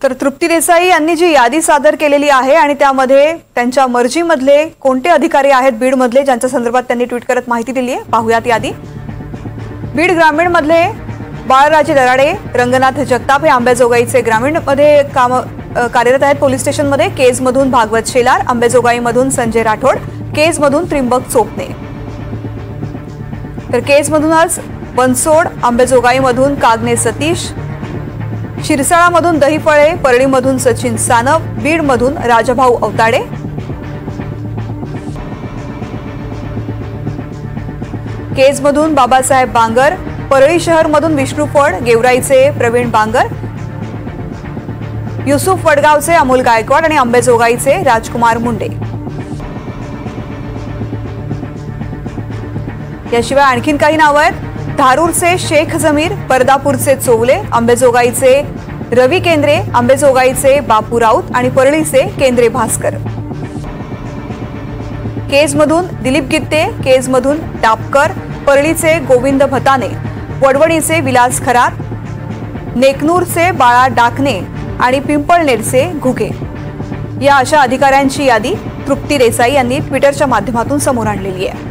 तर तृप्ती देसाई यांनी जी यादी सादर केलेली आहे आणि त्यामध्ये त्यांच्या मर्जीमधले कोणते अधिकारी आहेत बीडमधले ज्यांच्या संदर्भात त्यांनी ट्विट करत माहिती दिली आहे। पाहूयात यादी। बीड ग्रामीण मधले बाळराजे दराडे, रंगनाथ जगताप हे अंबेजोगाईचे ग्रामीण मध्ये कार्यरत आहेत। पोलीस स्टेशन मध्ये केज मधून भागवत शेलार, अंबेजोगाई मधून संजय राठोड, केज मधून त्रिंबक चोपणे, तर केज मधूनच बनसोड, अंबेजोगाई मधून कागणे सतीश, शिरसाळा मधून दहीफळे, परळी मधून सचिन सानप, बीड मधून राजाभाऊ अवताडे, केज मधून बाबासाहेब बांगर, परळी शहर मधून विष्णू फड, गेवराईचे प्रवीण बांगर, युसुफ वडगावचे अमोल गायकवाड आणि अंबेजोगाईचे राजकुमार मुंडे। याशिवाय आणखीन काही नाव आहेत। धारूरचे शेख जमीर, परदापूरचे चोवले, अंबेजोगाईचे रवी केंद्रे, अंबेजोगाईचे बापू राऊत आणि परळीचे केंद्रे भास्कर, केज मधून दिलीप गित्ते, केज मधून टापकर, परळीचे गोविंद भताने, वडवणीचे विलास खरात, नेकनूरचे बाळा डाकणे आणि पिंपळनेरचे घुगे। या अशा अधिकाऱ्यांची यादी तृप्ती देसाई यांनी ट्विटरच्या माध्यमातून समोर आणलेली आहे।